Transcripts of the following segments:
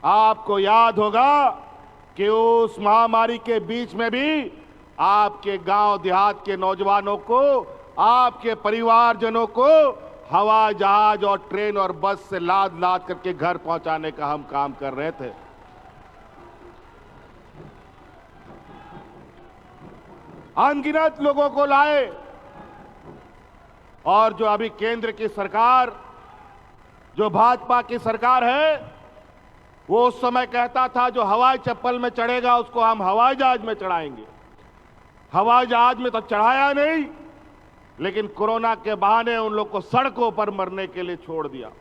आपको याद होगा कि उस महामारी के बीच में भी आपके गांव देहात के नौजवानों को, आपके परिवारजनों को हवाई जहाज और ट्रेन और बस से लाद लाद करके घर पहुंचाने का हम काम कर रहे थे। अनगिनत लोगों को लाए। और जो अभी केंद्र की सरकार, जो भाजपा की सरकार है, वो उस समय कहता था जो हवाई चप्पल में चढ़ेगा उसको हम हवाई जहाज में चढ़ाएंगे। हवाई जहाज में तो चढ़ाया नहीं, लेकिन कोरोना के बहाने उन लोग को सड़कों पर मरने के लिए छोड़ दिया।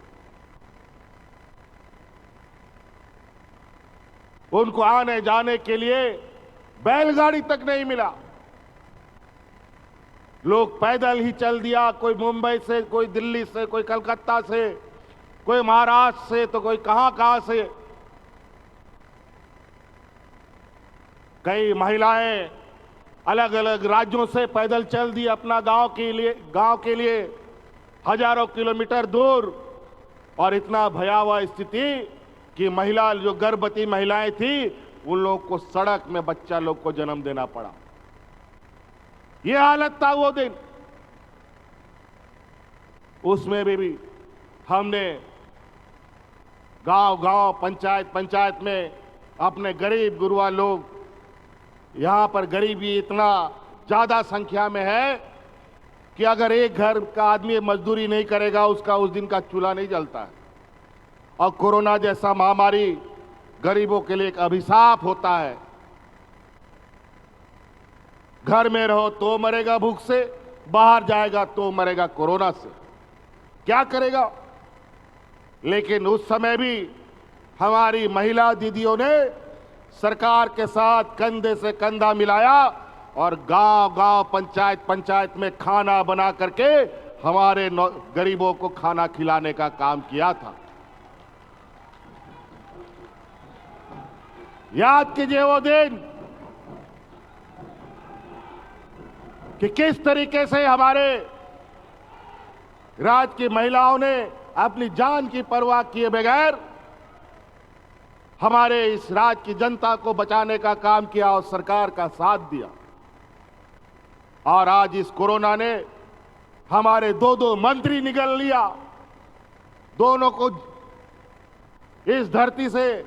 उनको आने जाने के लिए बैलगाड़ी तक नहीं मिला। लोग पैदल ही चल दिया, कोई मुंबई से, कोई दिल्ली से, कोई कलकत्ता से, कोई महाराष्ट्र से, तो कोई कहां से। कई महिलाएं अलग अलग राज्यों से पैदल चल दी अपना गांव के लिए हजारों किलोमीटर दूर। और इतना भयावह स्थिति कि महिला, जो गर्भवती महिलाएं थी, उन लोगों को सड़क में बच्चा लोग को जन्म देना पड़ा। यह हालत था वो दिन। उसमें भी हमने गांव-गांव, पंचायत में अपने गरीब गुरुआ लोग, यहां पर गरीबी इतना ज्यादा संख्या में है कि अगर एक घर का आदमी मजदूरी नहीं करेगा, उसका उस दिन का चूल्हा नहीं जलता है। और कोरोना जैसा महामारी गरीबों के लिए एक अभिशाप होता है। घर में रहो तो मरेगा भूख से, बाहर जाएगा तो मरेगा कोरोना से। क्या करेगा? लेकिन उस समय भी हमारी महिला दीदियों ने सरकार के साथ कंधे से कंधा मिलाया और गांव-गांव, पंचायत में खाना बना करके हमारे गरीबों को खाना खिलाने का काम किया था। याद कीजिए वो दिन कि किस तरीके से हमारे राज्य की महिलाओं ने अपनी जान की परवाह किए बगैर हमारे इस राज्य की जनता को बचाने का काम किया और सरकार का साथ दिया। और आज इस कोरोना ने हमारे दो मंत्री निगल लिया। दोनों को इस धरती से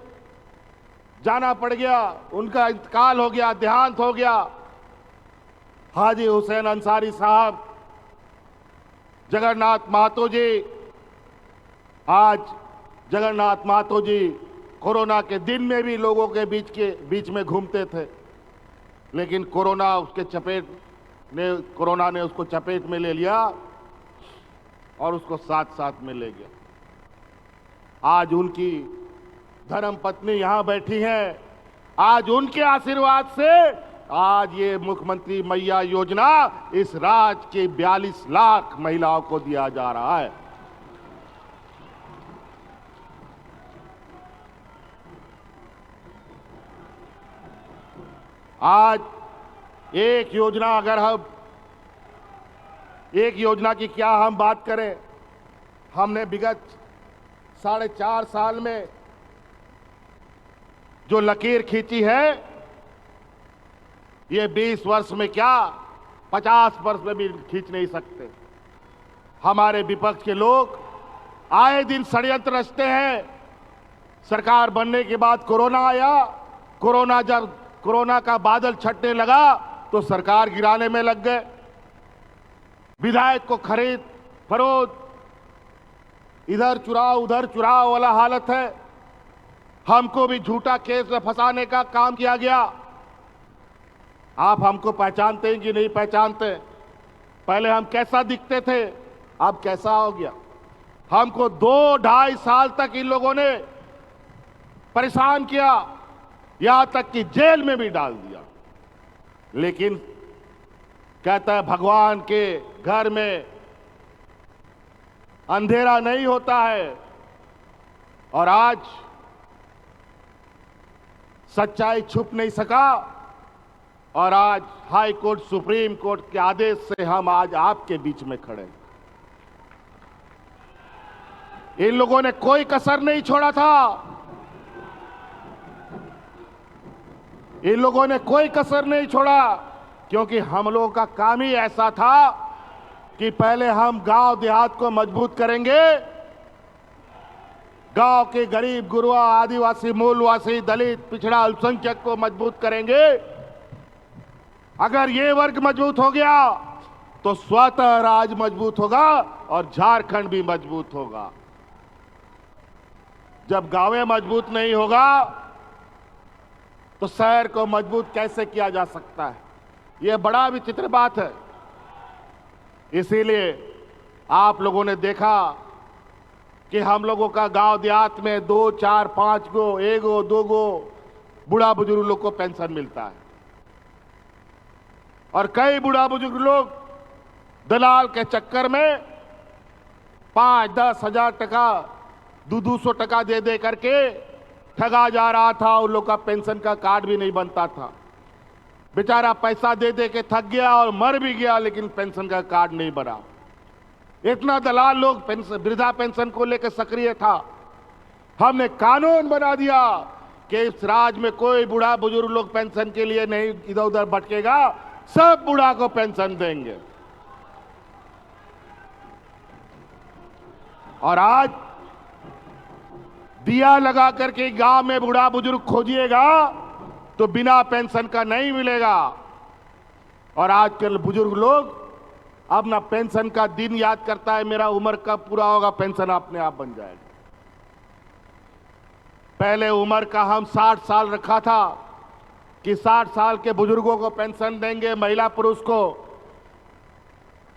जाना पड़ गया, उनका इंतकाल हो गया, देहांत हो गया। हाजी हुसैन अंसारी साहब, जगन्नाथ महतो जी। आज जगन्नाथ महतो जी कोरोना के दिन में भी लोगों के बीच में घूमते थे, लेकिन कोरोना ने उसको चपेट में ले लिया और उसको साथ में ले गया। आज उनकी धर्मपत्नी यहां बैठी हैं। आज उनके आशीर्वाद से आज ये मुख्यमंत्री मैया योजना इस राज्य के 42 लाख महिलाओं को दिया जा रहा है। आज एक योजना की क्या हम बात करें, हमने विगत 4.5 साल में जो लकीर खींची है, ये 20 वर्ष में क्या 50 वर्ष में भी खींच नहीं सकते। हमारे विपक्ष के लोग आए दिन षड्यंत्र रचते हैं। सरकार बनने के बाद कोरोना आया, जब कोरोना का बादल छटने लगा तो सरकार गिराने में लग गए। विधायक को खरीद फरोख्त, इधर चुराव उधर चुराव वाला हालत है। हमको भी झूठा केस में फंसाने का काम किया गया। आप हमको पहचानते हैं कि नहीं पहचानते? पहले हम कैसा दिखते थे, अब कैसा हो गया? हमको 2-2.5 साल तक इन लोगों ने परेशान किया, यहां तक कि जेल में भी डाल दिया। लेकिन कहता है भगवान के घर में अंधेरा नहीं होता है। और आज सच्चाई छुप नहीं सका और आज हाई कोर्ट, सुप्रीम कोर्ट के आदेश से हम आज आपके बीच में खड़े हैं। इन लोगों ने कोई कसर नहीं छोड़ा था। इन लोगों ने कोई कसर नहीं छोड़ा, क्योंकि हम लोगों का काम ही ऐसा था कि पहले हम गांव देहात को मजबूत करेंगे, गांव के गरीब गुरुआ आदिवासी मूलवासी दलित पिछड़ा अल्पसंख्यक को मजबूत करेंगे। अगर ये वर्ग मजबूत हो गया तो स्वतः राज मजबूत होगा और झारखंड भी मजबूत होगा। जब गांवें मजबूत नहीं होगा तो शहर को मजबूत कैसे किया जा सकता है? यह बड़ा विचित्र बात है। इसीलिए आप लोगों ने देखा कि हम लोगों का गांव देहात में 2, 4, 5 गो, 1 गो, 2 गो बूढ़ा बुजुर्ग लोग को पेंशन मिलता है, और कई बूढ़ा बुजुर्ग लोग दलाल के चक्कर में 5-10 हजार टका 200 टका दे दे करके ठगा जा रहा था। उन लोग का पेंशन का कार्ड भी नहीं बनता था। बेचारा पैसा दे दे के थक गया और मर भी गया, लेकिन पेंशन का कार्ड नहीं बना। इतना दलाल लोग वृद्धा पेंशन को लेकर सक्रिय था। हमने कानून बना दिया कि इस राज्य में कोई बूढ़ा बुजुर्ग लोग पेंशन के लिए नहीं इधर उधर भटकेगा, सब बूढ़ा को पेंशन देंगे। और आज दिया लगा करके गांव में बूढ़ा बुजुर्ग खोजिएगा तो बिना पेंशन का नहीं मिलेगा। और आजकल बुजुर्ग लोग अब ना पेंशन का दिन याद करता है, मेरा उम्र कब पूरा होगा, पेंशन अपने आप बन जाएगा। पहले उम्र का हम 60 साल रखा था कि 60 साल के बुजुर्गों को पेंशन देंगे, महिला पुरुष को।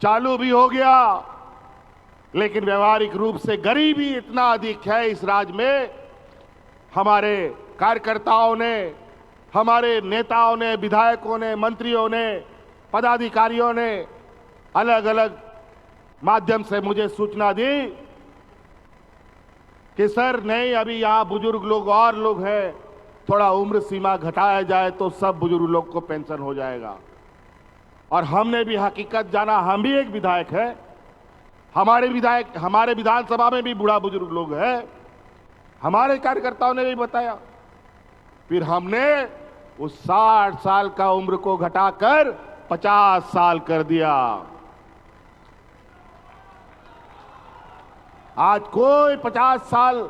चालू भी हो गया, लेकिन व्यवहारिक रूप से गरीबी इतना अधिक है इस राज्य में। हमारे कार्यकर्ताओं ने, हमारे नेताओं ने, विधायकों ने, मंत्रियों ने, पदाधिकारियों ने अलग अलग माध्यम से मुझे सूचना दी कि सर नहीं, अभी यहां बुजुर्ग लोग और लोग हैं, थोड़ा उम्र सीमा घटाया जाए तो सब बुजुर्ग लोग को पेंशन हो जाएगा। और हमने भी हकीकत जाना, हम भी एक विधायक है, हमारे विधानसभा में भी बूढ़ा बुजुर्ग लोग हैं, हमारे कार्यकर्ताओं ने भी बताया। फिर हमने उस 60 साल का उम्र को घटाकर 50 साल कर दिया। आज कोई 50 साल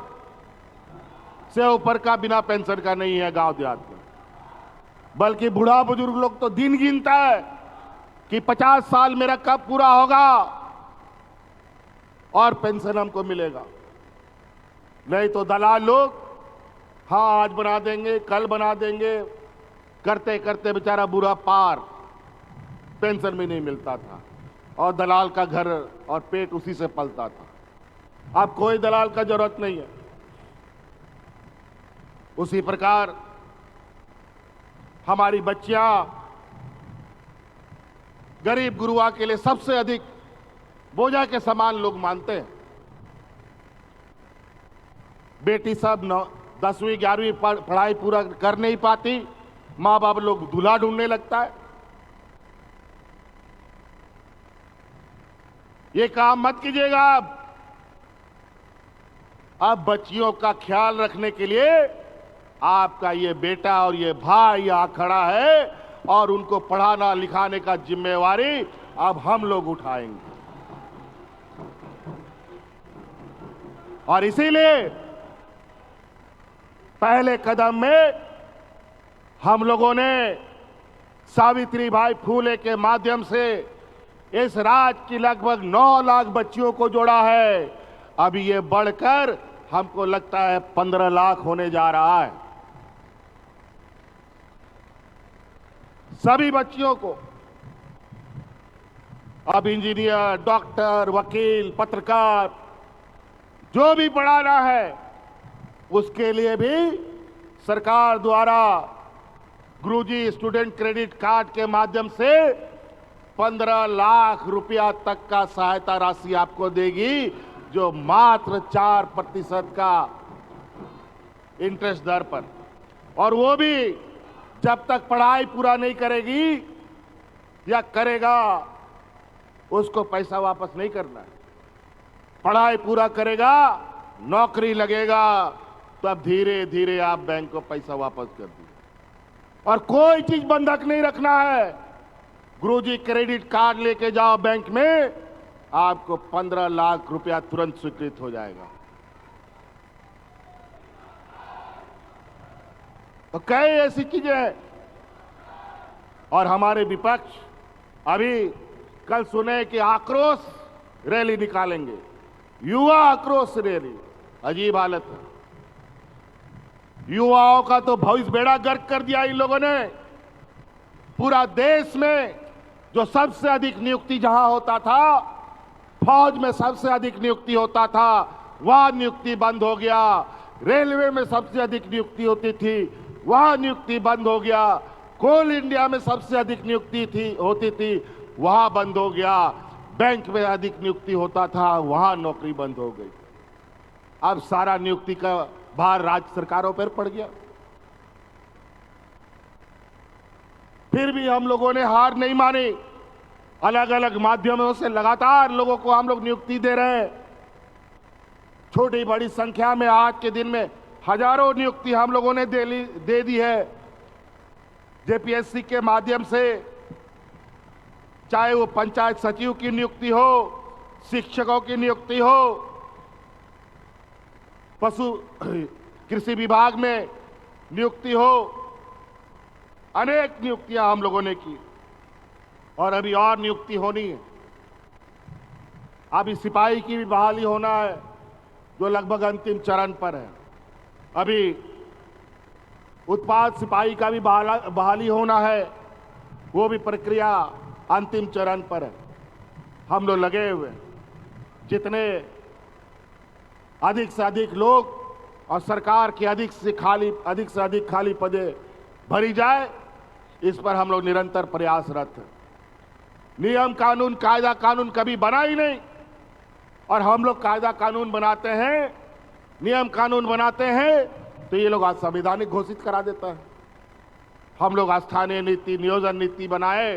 से ऊपर का बिना पेंशन का नहीं है गांव देहात में, बल्कि बूढ़ा बुजुर्ग लोग तो दिन गिनता है कि 50 साल मेरा कब पूरा होगा और पेंशन हमको मिलेगा। नहीं तो दलाल लोग हाँ आज बना देंगे, कल बना देंगे, करते करते बेचारा बुरा पार, पेंशन भी नहीं मिलता था और दलाल का घर और पेट उसी से पलता था। अब कोई दलाल का जरूरत नहीं है। उसी प्रकार हमारी बच्चियां गरीब गुरुआ के लिए सबसे अधिक बोझा के समान लोग मानते हैं। बेटी सब 10वीं 11वीं पढ़ाई पूरा कर नहीं पाती, माँ बाप लोग दूल्हा ढूंढने लगता है। ये काम मत कीजिएगा। अब बच्चियों का ख्याल रखने के लिए आपका ये बेटा और ये भाई यहां खड़ा है और उनको पढ़ाना लिखाने का जिम्मेवारी अब हम लोग उठाएंगे। और इसीलिए पहले कदम में हम लोगों ने सावित्रीबाई फूले के माध्यम से इस राज्य की लगभग 9 लाख बच्चियों को जोड़ा है। अभी ये बढ़कर हमको लगता है 15 लाख होने जा रहा है। सभी बच्चियों को अब इंजीनियर, डॉक्टर, वकील, पत्रकार जो भी पढ़ाना है, उसके लिए भी सरकार द्वारा गुरुजी स्टूडेंट क्रेडिट कार्ड के माध्यम से 15 लाख रुपया तक का सहायता राशि आपको देगी, जो मात्र 4% का इंटरेस्ट दर पर, और वो भी जब तक पढ़ाई पूरा नहीं करेगी या करेगा उसको पैसा वापस नहीं करना है। पढ़ाई पूरा करेगा, नौकरी लगेगा, तब धीरे धीरे आप बैंक को पैसा वापस कर दीजिए। और कोई चीज बंधक नहीं रखना है। गुरुजी क्रेडिट कार्ड लेके जाओ बैंक में, आपको 15 लाख रुपया तुरंत स्वीकृत हो जाएगा। तो कई ऐसी चीजें हैं। और हमारे विपक्ष अभी कल सुने कि आक्रोश रैली निकालेंगे, युवा आक्रोश रैली। अजीब हालत है। युवाओं का तो भविष्य बेड़ा गर्क कर दिया इन लोगों ने। पूरा देश में जो सबसे अधिक नियुक्ति जहां होता था, फौज में सबसे अधिक नियुक्ति होता था, वह नियुक्ति बंद हो गया। रेलवे में सबसे अधिक नियुक्ति होती थी, वह नियुक्ति बंद हो गया। कोल इंडिया में सबसे अधिक नियुक्ति होती थी, वहां बंद हो गया। बैंक में अधिक नियुक्ति होता था, वहां नौकरी बंद हो गई। अब सारा नियुक्ति का भार राज्य सरकारों पर पड़ गया। फिर भी हम लोगों ने हार नहीं मानी। अलग अलग माध्यमों से लगातार लोगों को हम लोग नियुक्ति दे रहे हैं। छोटी बड़ी संख्या में आज के दिन में हजारों नियुक्ति हम लोगों ने दे दी है जेपीएससी के माध्यम से। चाहे वो पंचायत सचिव की नियुक्ति हो, शिक्षकों की नियुक्ति हो, पशु कृषि विभाग में नियुक्ति हो, अनेक नियुक्तियां हम लोगों ने की और अभी और नियुक्ति होनी है। अभी सिपाही की भी बहाली होना है, जो लगभग अंतिम चरण पर है। अभी उत्पाद सिपाही का भी बहाली होना है, वो भी प्रक्रिया अंतिम चरण पर है। हम लोग लगे हुए, जितने अधिक से अधिक लोग और सरकार की अधिक से अधिक खाली पदे भरी जाए, इस पर हम लोग निरंतर प्रयासरत हैं। नियम कानून कायदा कानून कभी बना ही नहीं, और हम लोग कायदा कानून बनाते हैं, नियम कानून बनाते हैं, तो ये लोग आज संवैधानिक घोषित करा देता है। हम लोग स्थानीय नीति नियोजन नीति बनाए,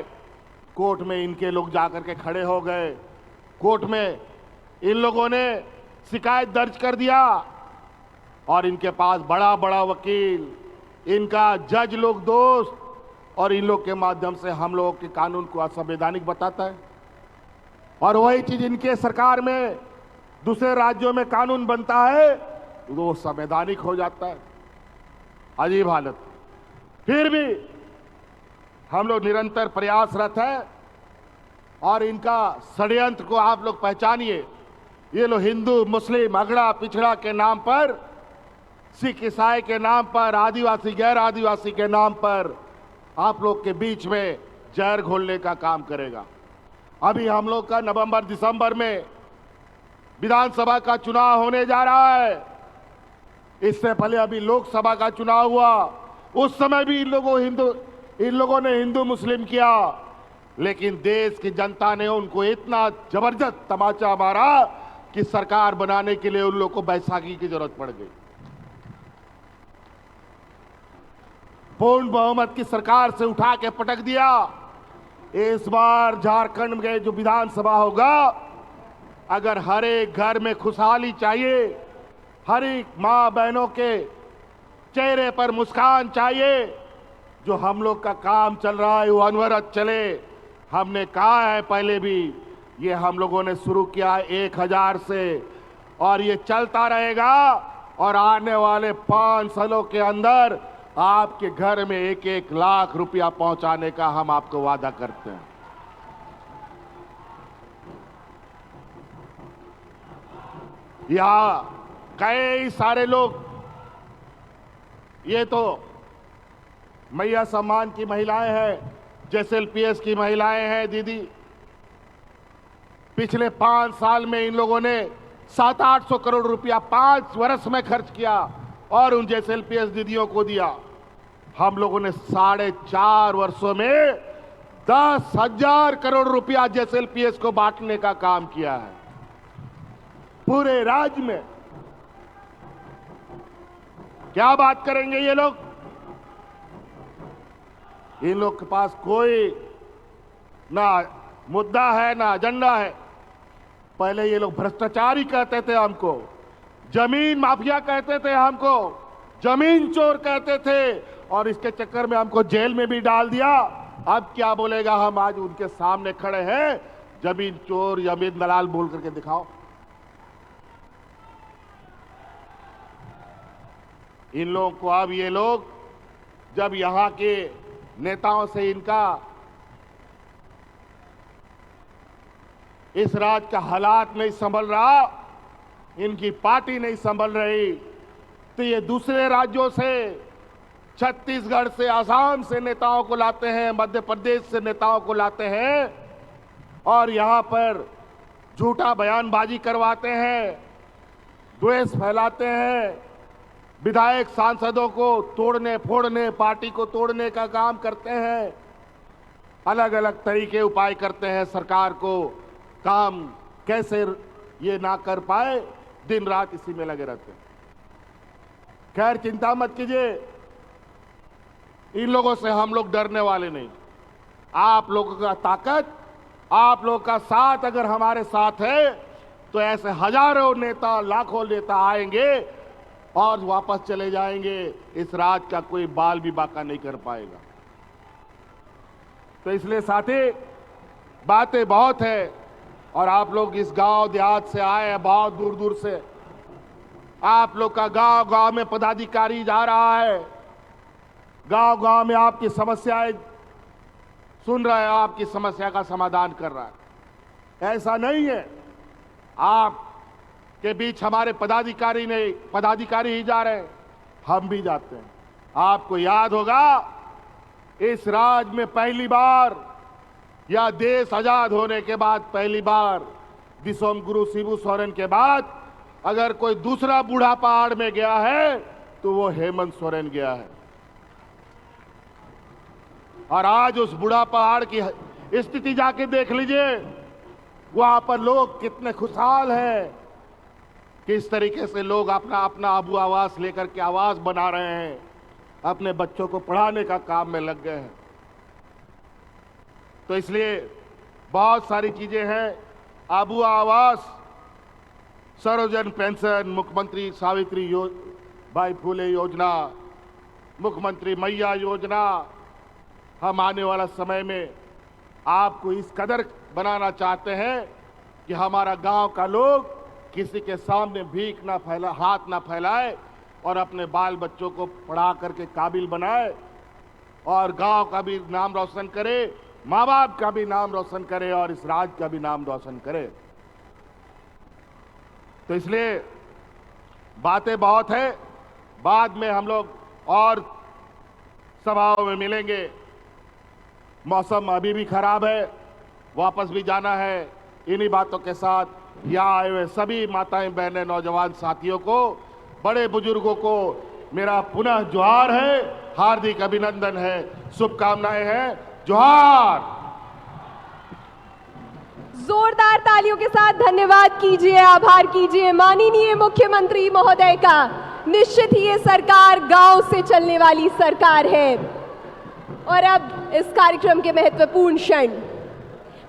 कोर्ट में इनके लोग जाकर के खड़े हो गए। कोर्ट में इन लोगों ने शिकायत दर्ज कर दिया और इनके पास बड़ा बड़ा वकील, इनका जज लोग दोस्त, और इन लोग के माध्यम से हम लोगों के कानून को असंवैधानिक बताता है। और वही चीज इनके सरकार में दूसरे राज्यों में कानून बनता है तो वो संवैधानिक हो जाता है। अजीब हालत। फिर भी हम लोग निरंतर प्रयासरत है और इनका षड्यंत्र को आप लोग पहचानिए। ये लोग हिंदू मुस्लिम अगड़ा पिछड़ा के नाम पर, सिख ईसाई के नाम पर, आदिवासी गैर आदिवासी के नाम पर आप लोग के बीच में जहर घोलने का काम करेगा। अभी हम लोग का नवंबर दिसंबर में विधानसभा का चुनाव होने जा रहा है। इससे पहले अभी लोकसभा का चुनाव हुआ, उस समय भी इन लोगों ने हिंदू मुस्लिम किया, लेकिन देश की जनता ने उनको इतना जबरदस्त तमाचा मारा कि सरकार बनाने के लिए उन लोगों को बैसाखी की जरूरत पड़ गई। पूर्ण बहुमत की सरकार से उठा के पटक दिया। इस बार झारखंड में जो विधानसभा होगा, अगर हर एक घर में खुशहाली चाहिए, हर एक मां बहनों के चेहरे पर मुस्कान चाहिए, जो हम लोग का काम चल रहा है वो अनवरत चले। हमने कहा है पहले भी, ये हम लोगों ने शुरू किया है 1000 से और ये चलता रहेगा। और आने वाले 5 सालों के अंदर आपके घर में 1-1 लाख रुपया पहुंचाने का हम आपको वादा करते हैं। यहां कई सारे लोग, ये तो मैया सम्मान की महिलाएं हैं, जेएसएलपीएस की महिलाएं हैं दीदी। पिछले 5 साल में इन लोगों ने 700-800 करोड़ रुपया 5 वर्ष में खर्च किया और उन जेएसएलपीएस दीदियों को दिया। हम लोगों ने 4.5 वर्षों में 10,000 करोड़ रुपया जेएसएलपीएस को बांटने का काम किया है पूरे राज्य में। क्या बात करेंगे ये लोग? इन लोग के पास कोई ना मुद्दा है ना एजेंडा है। पहले ये लोग भ्रष्टाचारी कहते थे हमको, जमीन माफिया कहते थे हमको, जमीन चोर कहते थे और इसके चक्कर में हमको जेल में भी डाल दिया। अब क्या बोलेगा? हम आज उनके सामने खड़े हैं, जमीन चोर, जमीन दलाल बोल करके दिखाओ। इन लोगों को अब ये लोग जब यहां के नेताओं से इनका इस राज्य का हालात नहीं संभल रहा, इनकी पार्टी नहीं संभल रही, तो ये दूसरे राज्यों से, छत्तीसगढ़ से, असम से नेताओं को लाते हैं, मध्य प्रदेश से नेताओं को लाते हैं और यहां पर झूठा बयानबाजी करवाते हैं, द्वेष फैलाते हैं, विधायक सांसदों को तोड़ने फोड़ने, पार्टी को तोड़ने का काम करते हैं, अलग अलग तरीके उपाय करते हैं सरकार को काम कैसे ये ना कर पाए, दिन रात इसी में लगे रहते हैं। खैर चिंता मत कीजिए, इन लोगों से हम लोग डरने वाले नहीं। आप लोगों का ताकत, आप लोगों का साथ अगर हमारे साथ है तो ऐसे हजारों नेता, लाखों नेता आएंगे और वापस चले जाएंगे। इस राज्य का कोई बाल भी बाका नहीं कर पाएगा। तो इसलिए साथी, बातें बहुत है और आप लोग इस गांव देहात से आए हैं, बहुत दूर दूर से। आप लोग का गांव गांव में पदाधिकारी जा रहा है, गांव गांव में आपकी समस्याएं सुन रहा है, आपकी समस्या का समाधान कर रहा है। ऐसा नहीं है आप के बीच हमारे पदाधिकारी ही जा रहे हैं, हम भी जाते हैं। आपको याद होगा, इस राज्य में पहली बार या देश आजाद होने के बाद पहली बार दिसोम गुरु शिबू सोरेन के बाद अगर कोई दूसरा बूढ़ा पहाड़ में गया है तो वो हेमंत सोरेन गया है। और आज उस बूढ़ा पहाड़ की स्थिति जाके देख लीजिए, वहां पर लोग कितने खुशहाल हैं, किस तरीके से लोग अपना अपना आबू आवास लेकर के आवास बना रहे हैं, अपने बच्चों को पढ़ाने का काम में लग गए हैं। तो इसलिए बहुत सारी चीजें हैं, आबू आवास, सर्वजन पेंशन, मुख्यमंत्री सावित्री बाई फुले योजना, मुख्यमंत्री मैया योजना, हम आने वाला समय में आपको इस कदर बनाना चाहते हैं कि हमारा गांव का लोग किसी के सामने भीख ना फैला, हाथ ना फैलाए और अपने बाल बच्चों को पढ़ा करके काबिल बनाए और गांव का भी नाम रोशन करे, माँ बाप का भी नाम रोशन करे और इस राज्य का भी नाम रोशन करे। तो इसलिए बातें बहुत है, बाद में हम लोग और सभाओं में मिलेंगे। मौसम अभी भी खराब है, वापस भी जाना है। इन्हीं बातों के साथ यहाँ आए हुए सभी माताएं, बहनें, नौजवान साथियों को, बड़े बुजुर्गों को मेरा पुनः जोहार है, हार्दिक अभिनंदन है, शुभकामनाएं हैं। जोहार। जोरदार तालियों के साथ धन्यवाद कीजिए, आभार कीजिए माननीय मुख्यमंत्री महोदय का। निश्चित ही ये सरकार गांव से चलने वाली सरकार है। और अब इस कार्यक्रम के महत्वपूर्ण क्षण,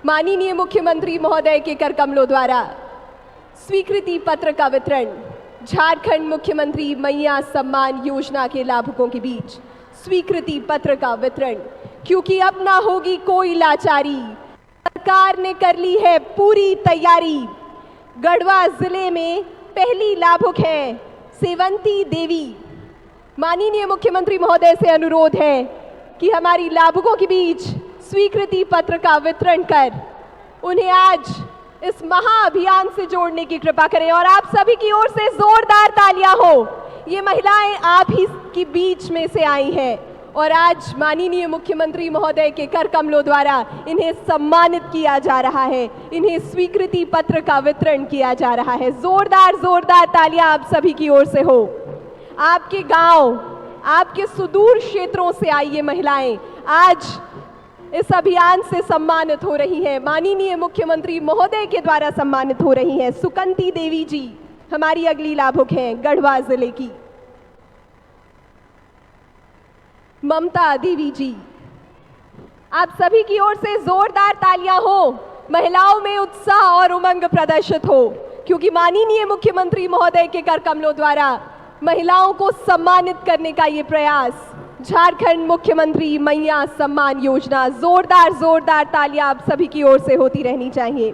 माननीय मुख्यमंत्री महोदय के कर कमलों द्वारा स्वीकृति पत्र का वितरण। झारखंड मुख्यमंत्री मैया सम्मान योजना के लाभुकों के बीच स्वीकृति पत्र का वितरण, क्योंकि अब ना होगी कोई लाचारी, सरकार ने कर ली है पूरी तैयारी। गढ़वा जिले में पहली लाभुक है सेवंती देवी। माननीय मुख्यमंत्री महोदय से अनुरोध है कि हमारी लाभुकों के बीच स्वीकृति पत्र का वितरण कर उन्हें आज इस महाअभियान से जोड़ने की कृपा करें। और आप सभी की ओर से जोरदार तालियां हो। ये महिलाएं आप ही की बीच में से आई हैं और आज माननीय मुख्यमंत्री महोदय के कर कमलों द्वारा इन्हें सम्मानित किया जा रहा है, इन्हें स्वीकृति पत्र का वितरण किया जा रहा है। जोरदार जोरदार तालियां आप सभी की ओर से हो। आपके गांव, आपके सुदूर क्षेत्रों से आई ये महिलाएं आज इस अभियान से सम्मानित हो रही हैं, माननीय मुख्यमंत्री महोदय के द्वारा सम्मानित हो रही हैं। सुकंती देवी जी हमारी अगली लाभुक हैं गढ़वा जिले की। ममता देवी जी, आप सभी की ओर से जोरदार तालियां हो। महिलाओं में उत्साह और उमंग प्रदर्शित हो, क्योंकि माननीय मुख्यमंत्री महोदय के कर कमलों द्वारा महिलाओं को सम्मानित करने का ये प्रयास, झारखंड मुख्यमंत्री मैया सम्मान योजना, जोरदार तालियां आप सभी की ओर से होती रहनी चाहिए।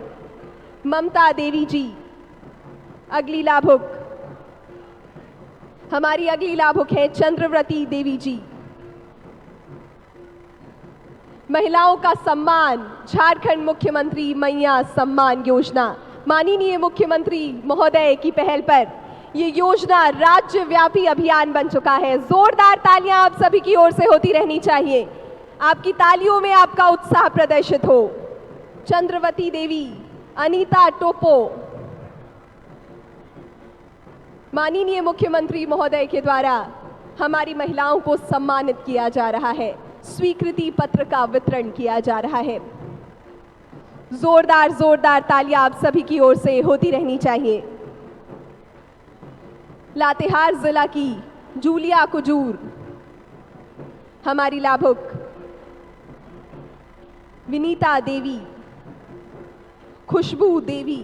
ममता देवी जी अगली लाभुक, हमारी अगली लाभुक है चंद्रवती देवी जी। महिलाओं का सम्मान, झारखंड मुख्यमंत्री मैया सम्मान योजना, माननीय मुख्यमंत्री महोदय की पहल पर ये योजना राज्यव्यापी अभियान बन चुका है। जोरदार तालियां आप सभी की ओर से होती रहनी चाहिए। आपकी तालियों में आपका उत्साह प्रदर्शित हो। चंद्रवती देवी, अनीता टोपो, माननीय मुख्यमंत्री महोदय के द्वारा हमारी महिलाओं को सम्मानित किया जा रहा है, स्वीकृति पत्र का वितरण किया जा रहा है। जोरदार तालियां आप सभी की ओर से होती रहनी चाहिए। लातेहार जिला की जूलिया कुजूर, हमारी लाभुक विनीता देवी, खुशबू देवी,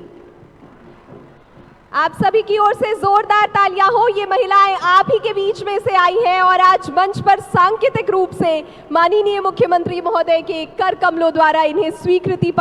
आप सभी की ओर से जोरदार तालियां हो। ये महिलाएं आप ही के बीच में से आई हैं और आज मंच पर सांकेतिक रूप से माननीय मुख्यमंत्री महोदय के कर कमलों द्वारा इन्हें स्वीकृति